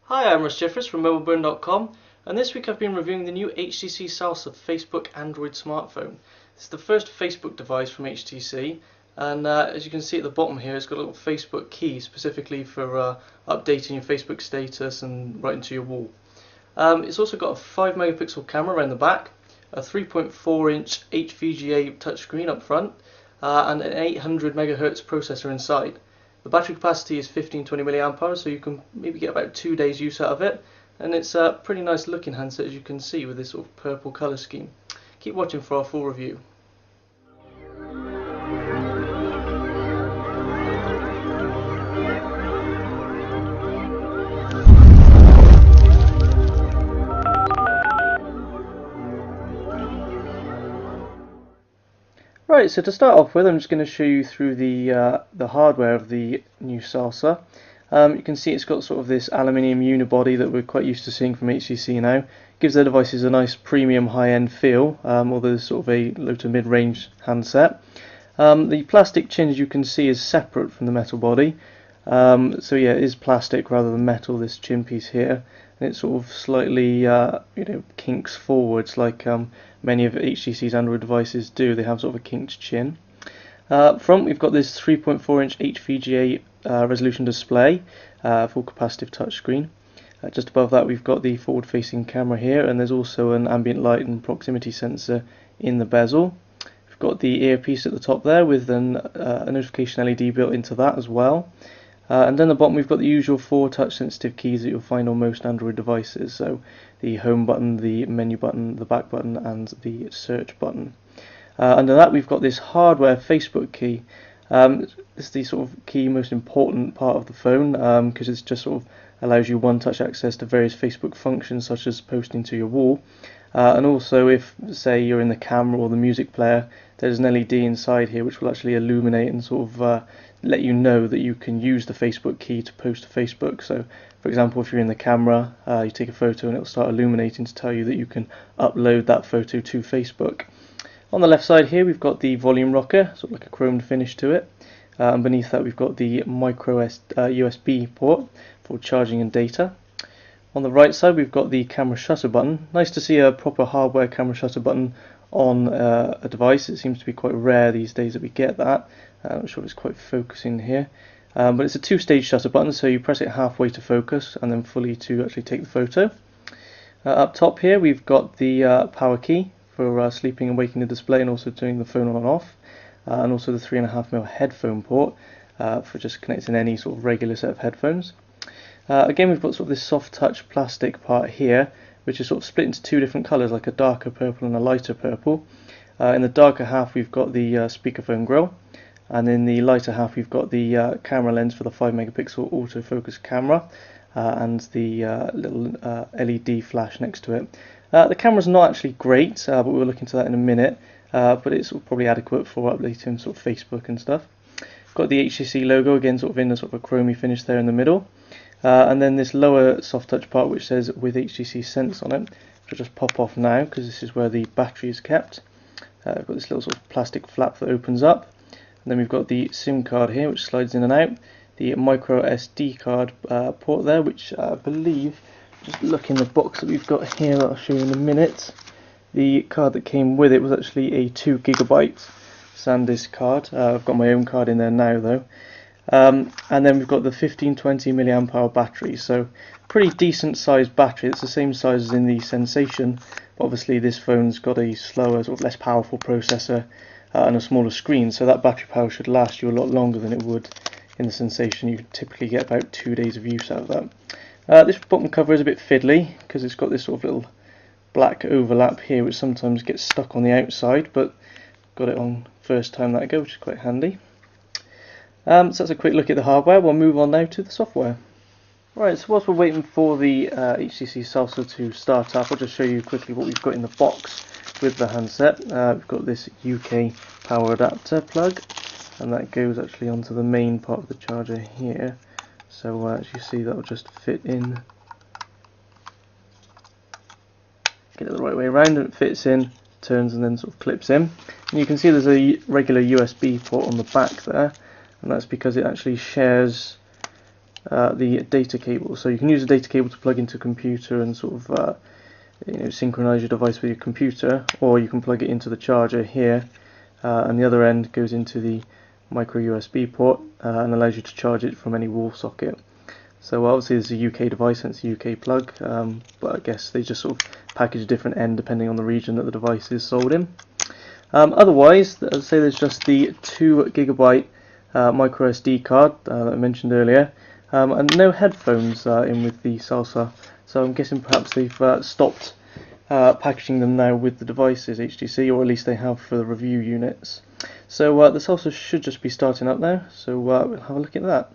Hi, I'm Russ Jeffers from MobileBurn.com, and this week I've been reviewing the new HTC Salsa Facebook Android smartphone. This is the first Facebook device from HTC, and as you can see at the bottom here, it's got a little Facebook key specifically for updating your Facebook status and writing to your wall. It's also got a 5 megapixel camera around the back, a 3.4-inch HVGA touchscreen up front, and an 800 megahertz processor inside. The battery capacity is 1520 milliamp hours, so you can maybe get about 2 days use out of it, and it's a pretty nice looking handset, as you can see, with this sort of purple colour scheme. Keep watching for our full review. Right, so to start off with, I'm just going to show you through the hardware of the new Salsa. You can see it's got sort of this aluminium unibody that we're quite used to seeing from HTC now. Gives their devices a nice premium high-end feel, although it's sort of a low to mid-range handset. The plastic chin, as you can see, is separate from the metal body. So yeah, it is plastic rather than metal, this chin piece here, and it sort of slightly kinks forwards like many of HTC's Android devices do. They have sort of a kinked chin. Up front, we've got this 3.4-inch HVGA resolution display, full capacitive touchscreen. Just above that, we've got the forward-facing camera here, and there's also an ambient light and proximity sensor in the bezel. We've got the earpiece at the top there with a notification LED built into that as well. And then at the bottom we've got the usual 4 touch sensitive keys that you'll find on most Android devices, so the home button, the menu button, the back button and the search button. Under that we've got this hardware Facebook key. This is the sort of key most important part of the phone, because it just sort of allows you one-touch access to various Facebook functions such as posting to your wall. And also if, say, you're in the camera or the music player, there's an LED inside here which will actually illuminate and sort of let you know that you can use the Facebook key to post to Facebook. So for example, if you're in the camera, you take a photo and it'll start illuminating to tell you that you can upload that photo to Facebook. On the left side here we've got the volume rocker, sort of like a chromed finish to it. And beneath that we've got the micro USB port for charging and data. On the right side we've got the camera shutter button. Nice to see a proper hardware camera shutter button on a device. It seems to be quite rare these days that we get that. I'm not sure if it's quite focusing here. But it's a 2-stage shutter button, so you press it halfway to focus and then fully to actually take the photo. Up top here we've got the power key for sleeping and waking the display, and also turning the phone on and off. And also the 3.5mm headphone port for just connecting any sort of regular set of headphones. Again, we've got sort of this soft touch plastic part here, which is sort of split into 2 different colours, like a darker purple and a lighter purple. In the darker half we've got the speakerphone grill, and in the lighter half we've got the camera lens for the 5 megapixel autofocus camera, and the little LED flash next to it. The camera's not actually great, but we'll look into that in a minute, but it's probably adequate for updating sort of Facebook and stuff. Got the HTC logo again, sort of in a sort of a chromy finish there in the middle. And then this lower soft touch part which says with HTC Sense on it, which I'll just pop off now because this is where the battery is kept. I've got this little sort of plastic flap that opens up, and then we've got the SIM card here which slides in and out, the micro SD card port there, which I believe, just look in the box that we've got here that I'll show you in a minute, the card that came with it was actually a 2GB SanDisk card. I've got my own card in there now though. And then we've got the 1520 milliamp hour battery, so pretty decent sized battery. It's the same size as in the Sensation, but obviously this phone's got a slower, sort of less powerful processor and a smaller screen, so that battery power should last you a lot longer than it would in the Sensation. You typically get about 2 days of use out of that. This bottom cover is a bit fiddly because it's got this sort of little black overlap here which sometimes gets stuck on the outside, but got it on first time that I go, which is quite handy. So that's a quick look at the hardware. We'll move on now to the software. Right, so whilst we're waiting for the HTC Salsa to start up, I'll just show you quickly what we've got in the box with the handset. We've got this UK power adapter plug, and that goes actually onto the main part of the charger here. So as you see, that will just fit in. Get it the right way around, and it fits in, turns, and then sort of clips in. And you can see there's a regular USB port on the back there. And that's because it actually shares the data cable. So you can use a data cable to plug into a computer and sort of synchronize your device with your computer, or you can plug it into the charger here, and the other end goes into the micro USB port and allows you to charge it from any wall socket. So obviously this is a UK device and it's a UK plug, but I guess they just sort of package a different end depending on the region that the device is sold in. Otherwise, as I say, there's just the 2 GB micro SD card that I mentioned earlier, and no headphones in with the Salsa. So I'm guessing perhaps they've stopped packaging them now with the devices, HTC, or at least they have for the review units. So the Salsa should just be starting up now, so we'll have a look at that.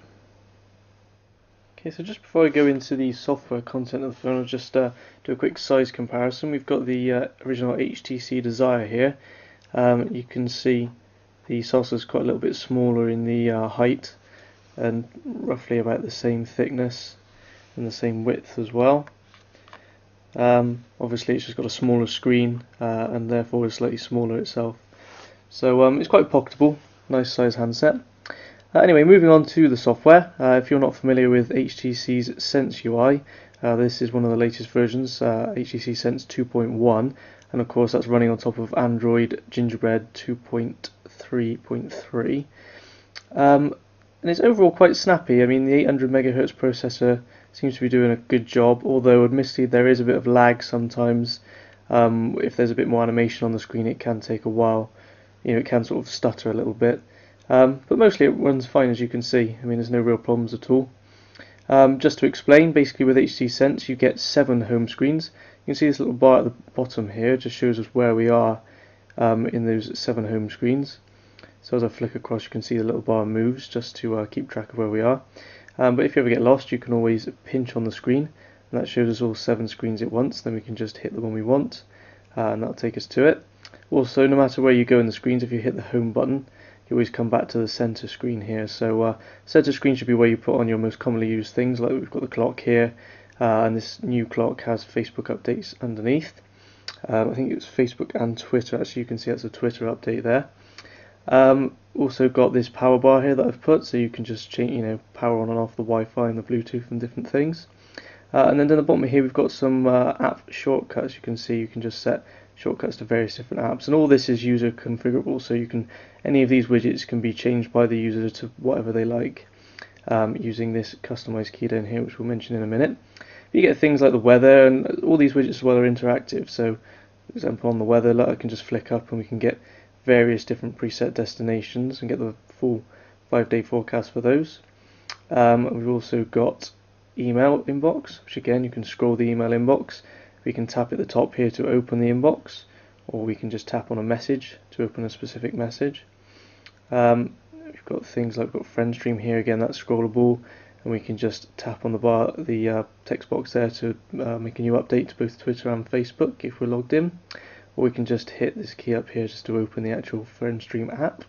Okay, so just before I go into the software content of the phone, I'll just do a quick size comparison. We've got the original HTC Desire here. You can see the Salsa is quite a little bit smaller in the height, and roughly about the same thickness and the same width as well. Obviously it's just got a smaller screen and therefore is slightly smaller itself. So it's quite pocketable, nice size handset. Anyway, moving on to the software. If you're not familiar with HTC's Sense UI, this is one of the latest versions, HTC Sense 2.1, and of course that's running on top of Android Gingerbread 2.3.3. And it's overall quite snappy. I mean, the 800 MHz processor seems to be doing a good job, although admittedly there is a bit of lag sometimes. If there's a bit more animation on the screen, it can take a while. It can sort of stutter a little bit. But mostly it runs fine, as you can see. I mean, there's no real problems at all. Just to explain, basically with HTC Sense you get 7 home screens. You can see this little bar at the bottom here, just shows us where we are in those 7 home screens. So as I flick across you can see the little bar moves just to keep track of where we are. But if you ever get lost you can always pinch on the screen and that shows us all 7 screens at once. Then we can just hit the one we want and that'll take us to it. Also, no matter where you go in the screens, if you hit the home button you always come back to the center screen here. So center screen should be where you put on your most commonly used things, like we've got the clock here, and this new clock has Facebook updates underneath. I think it's Facebook and Twitter. Actually, you can see that's a Twitter update there. Also got this power bar here that I've put, so you can just change, power on and off the Wi-Fi and the Bluetooth and different things. And then down the bottom here we've got some app shortcuts. You can see you can just set shortcuts to various different apps, and all this is user configurable, so any of these widgets can be changed by the user to whatever they like using this customized key down here, which we'll mention in a minute. You get things like the weather, and all these widgets as well are interactive. So for example on the weather, I can just flick up and we can get various different preset destinations and get the full 5-day forecast for those. We've also got email inbox, which again you can scroll the email inbox. We can tap at the top here to open the inbox, or we can just tap on a message to open a specific message. We've got things like FriendStream here, again that's scrollable, and we can just tap on the text box there to make a new update to both Twitter and Facebook if we're logged in, or we can just hit this key up here just to open the actual FriendStream app.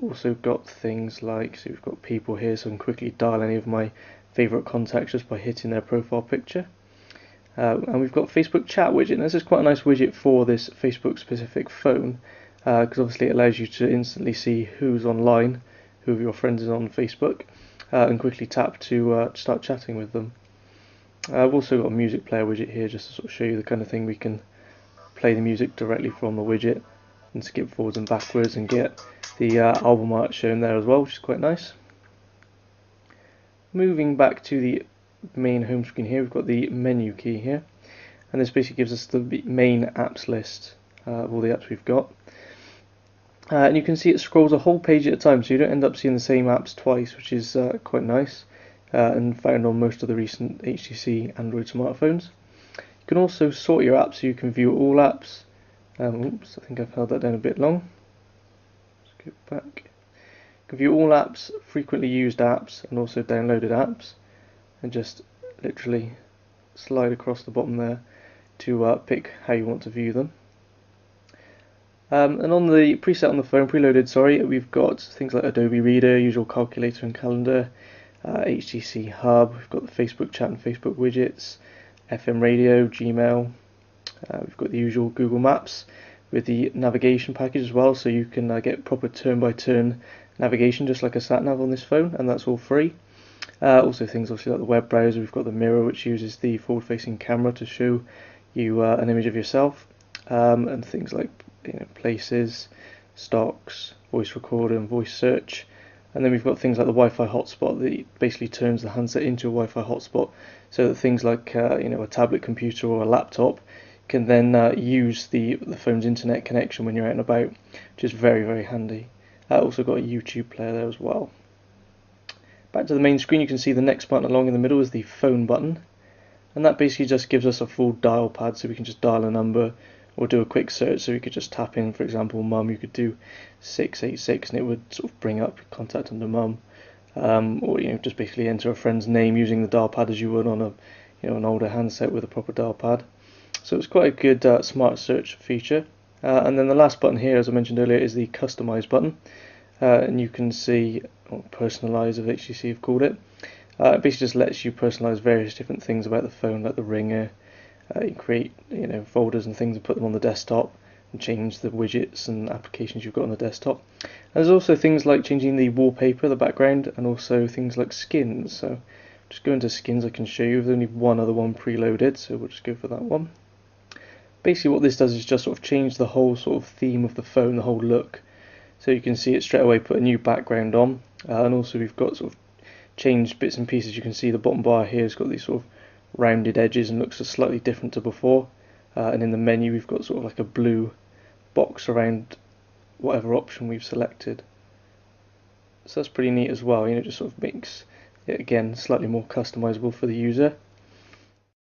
Also got things like, so we've got people here, so I can quickly dial any of my favourite contacts just by hitting their profile picture. And we've got Facebook chat widget, and this is quite a nice widget for this Facebook specific phone, because obviously it allows you to instantly see who's online, who of your friends is on Facebook, and quickly tap to start chatting with them. I've also got a music player widget here just to sort of show you the kind of thing we can play the music directly from the widget and skip forwards and backwards and get the album art shown there as well, which is quite nice. Moving back to the main home screen here, we've got the menu key here, and this basically gives us the main apps list of all the apps we've got. And you can see it scrolls a whole page at a time, so you don't end up seeing the same apps twice, which is quite nice and found on most of the recent HTC Android smartphones. You can also sort your apps so you can view all apps. Oops, I think I've held that down a bit long. Let's go back. You can view all apps, frequently used apps, and also downloaded apps, and just literally slide across the bottom there to pick how you want to view them. And on the preset on the phone, preloaded, we've got things like Adobe Reader, usual calculator and calendar, HTC Hub, we've got the Facebook chat and Facebook widgets, FM radio, Gmail, we've got the usual Google Maps with the navigation package as well, so you can get proper turn-by-turn navigation just like a sat-nav on this phone, and that's all free. Also things obviously like the web browser, we've got the mirror which uses the forward-facing camera to show you an image of yourself, and things like places, stocks, voice recorder and voice search. And then we've got things like the Wi-Fi hotspot that basically turns the handset into a Wi-Fi hotspot, so that things like a tablet computer or a laptop can then use the phone's internet connection when you're out and about, which is very, very handy. Also got a YouTube player there as well. Back to the main screen, you can see the next button along in the middle is the phone button, and that basically just gives us a full dial pad, so we can just dial a number or do a quick search. So we could just tap in, for example, mum, you could do 686 and it would sort of bring up contact under mum, or just basically enter a friend's name using the dial pad as you would on a an older handset with a proper dial pad. So it's quite a good smart search feature. And then the last button here, as I mentioned earlier, is the customize button, and you can see, or personalize as HTC have called it. It basically just lets you personalize various different things about the phone, like the ringer. You create folders and things and put them on the desktop, and change the widgets and applications you've got on the desktop. And there's also things like changing the wallpaper, the background, and also things like skins. So just go into skins, I can show you. There's only one other one preloaded, so we'll just go for that one. Basically what this does is just sort of change the whole sort of theme of the phone, the whole look. So you can see it straight away, put a new background on, and also we've got sort of changed bits and pieces. You can see the bottom bar here has got these sort of rounded edges and looks slightly different to before, and in the menu we've got sort of like a blue box around whatever option we've selected. So that's pretty neat as well. It just sort of makes it again slightly more customizable for the user.